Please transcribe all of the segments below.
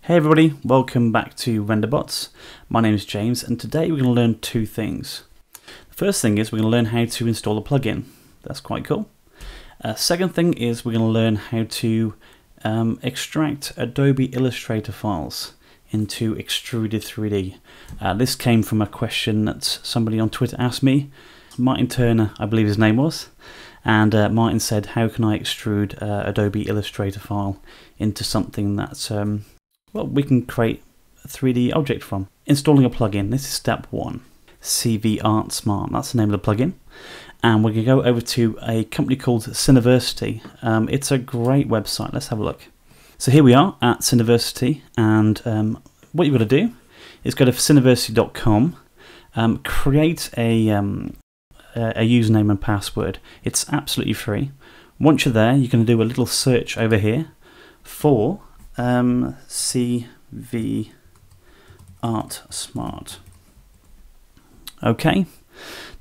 Hey everybody, welcome back to RenderBots. My name is James and today we're going to learn two things. The first thing is we're going to learn how to install a plugin. That's quite cool. Second thing is we're going to learn how to extract Adobe Illustrator files into Extruded 3D. This came from a question that somebody on Twitter asked me. Martin Turner, I believe his name was. And Martin said, how can I extrude Adobe Illustrator file into something that's well, we can create a 3D object from. Installing a plugin, this is step one. CV-ArtSmart, that's the name of the plugin. And we're going to go over to a company called Cineversity. It's a great website, let's have a look. So here we are at Cineversity, and what you've got to do is go to cineversity.com, create a username and password. It's absolutely free. Once you're there, you're going to do a little search over here for CV-ArtSmart. Okay,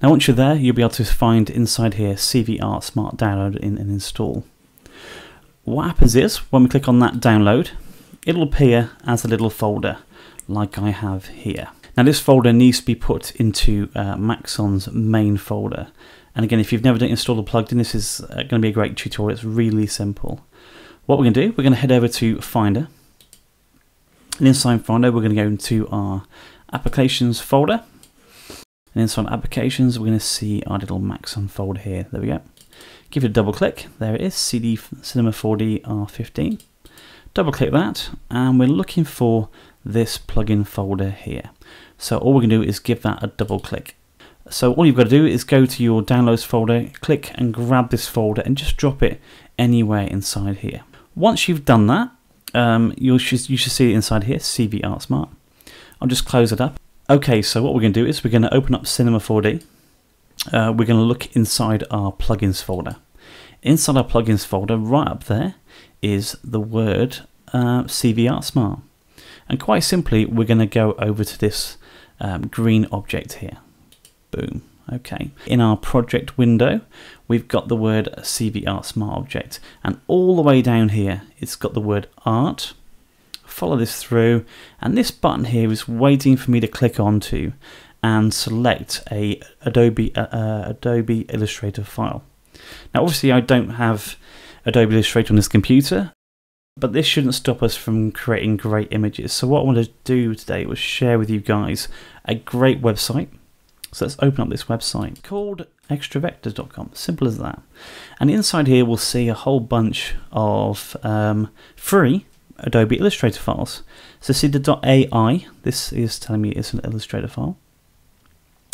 now once you're there, you'll be able to find inside here CV-ArtSmart download and install. What happens is when we click on that download, it'll appear as a little folder like I have here. Now this folder needs to be put into Maxon's main folder, and again, if you've never installed a plugin, this is going to be a great tutorial. It's really simple. What we're going to do, we're going to head over to Finder, and inside Finder we're going to go into our Applications folder, and inside Applications we're going to see our little Maxon folder here. There we go. Give it a double click. There it is, CD Cinema 4D R15. Double click that, and we're looking for this plugin folder here. So all we're going to do is give that a double click. So all you've got to do is go to your Downloads folder, click and grab this folder and just drop it anywhere inside here. Once you've done that, you should see it inside here, CV-ArtSmart. I'll just close it up. Okay, so what we're going to do is we're going to open up Cinema 4D. We're going to look inside our plugins folder. Inside our plugins folder, right up there, is the word CV-ArtSmart. And quite simply, we're going to go over to this green object here. Boom. Okay. In our project window, we've got the word CV-ArtSmart object, and all the way down here, it's got the word art. Follow this through, and this button here is waiting for me to click onto and select a Adobe Illustrator file. Now, obviously, I don't have Adobe Illustrator on this computer, but this shouldn't stop us from creating great images. So what I want to do today was share with you guys a great website. So let's open up this website called extravectors.com. Simple as that. And inside here we'll see a whole bunch of free Adobe Illustrator files. So see the .ai, this is telling me it's an Illustrator file.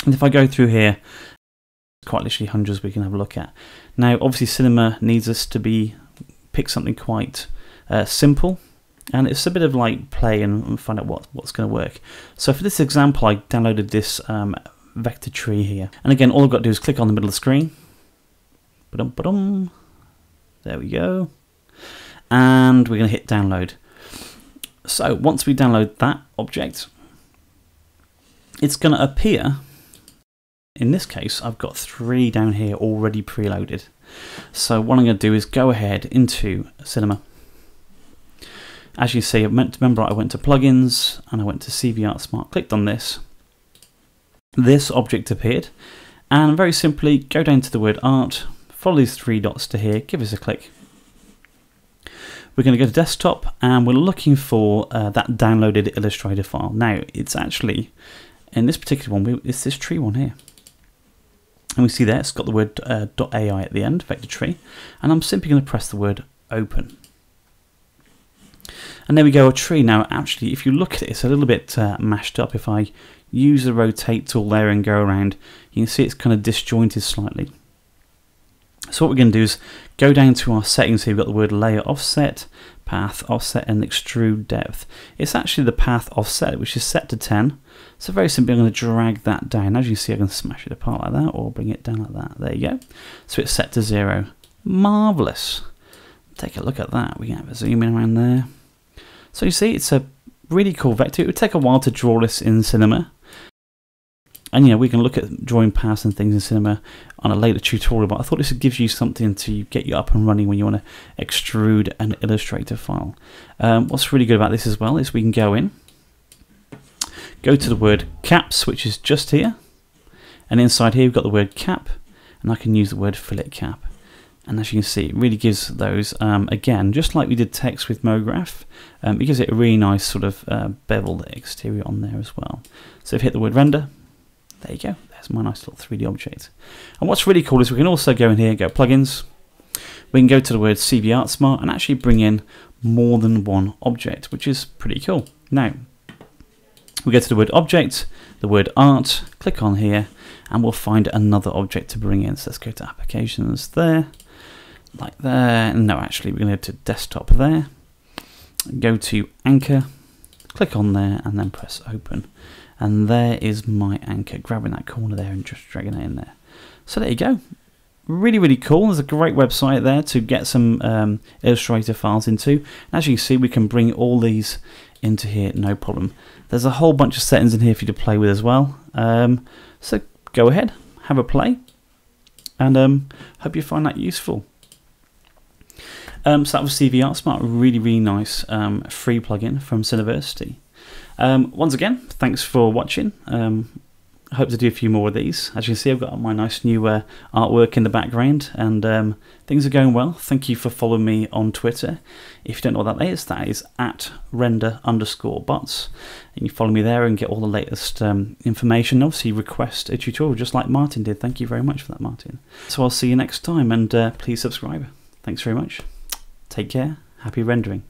And if I go through here, quite literally hundreds we can have a look at. Now obviously Cinema needs us to pick something quite simple, and it's a bit of like play and find out what's going to work. So for this example, I downloaded this vector tree here, and again, all I've got to do is click on the middle of the screen. Ba-dum-ba-dum. There we go, and we're going to hit download. So once we download that object, it's going to appear. In this case, I've got 3 down here already preloaded. So what I'm going to do is go ahead into Cinema. As you see, remember I went to Plugins and I went to CV-ArtSmart, clicked on this. This object appeared, and very simply go down to the word art, follow these 3 dots to here, give us a click. We're going to go to desktop, and we're looking for that downloaded Illustrator file. Now, it's actually, in this particular one, it's this tree one here. And we see there, it's got the word .ai at the end, vector tree, and I'm simply going to press the word open. And there we go, a tree. Now actually, if you look at it, it's a little bit mashed up. If I use the rotate tool there and go around, you can see it's kind of disjointed slightly. So what we're going to do is go down to our settings here. We've got the word layer offset, path offset, and extrude depth. It's actually the path offset, which is set to 10. So very simply, I'm going to drag that down. As you see, I can smash it apart like that, or bring it down like that. There you go. So it's set to 0. Marvelous. Take a look at that. We can have a zoom in around there. So you see, it's a really cool vector. It would take a while to draw this in Cinema. And we can look at drawing paths and things in Cinema on a later tutorial, but I thought this would give you something to get you up and running when you want to extrude an Illustrator file. What's really good about this as well is we can go to the word caps, which is just here, and inside here we've got the word cap, and I can use the word fillet cap. And as you can see, it really gives those, again, just like we did text with MoGraph, it gives it a really nice sort of beveled exterior on there as well. So if you hit the word render, there you go, there's my nice little 3D object. And what's really cool is we can also go in here and go plugins. We can go to the word CV-ArtSmart and actually bring in more than one object, which is pretty cool. Now, we go to the word object, the word art, click on here, and we'll find another object to bring in. So let's go to applications there, like there. No, actually, we're going to go to desktop there. Go to anchor, click on there, and then press open. And there is my anchor, grabbing that corner there and just dragging it in there. So there you go. Really, really cool. There's a great website there to get some Illustrator files into. As you can see, we can bring all these into here, no problem. There's a whole bunch of settings in here for you to play with as well. So go ahead, have a play, and hope you find that useful. So that was CV-ArtSmart, a really, really nice free plugin from Cineversity. Once again, thanks for watching. I hope to do a few more of these. As you can see, I've got my nice new artwork in the background, and things are going well. Thank you for following me on Twitter. If you don't know what that is @render_bots. And you follow me there and get all the latest information. Obviously, request a tutorial just like Martin did. Thank you very much for that, Martin. So I'll see you next time, and please subscribe. Thanks very much. Take care. Happy rendering.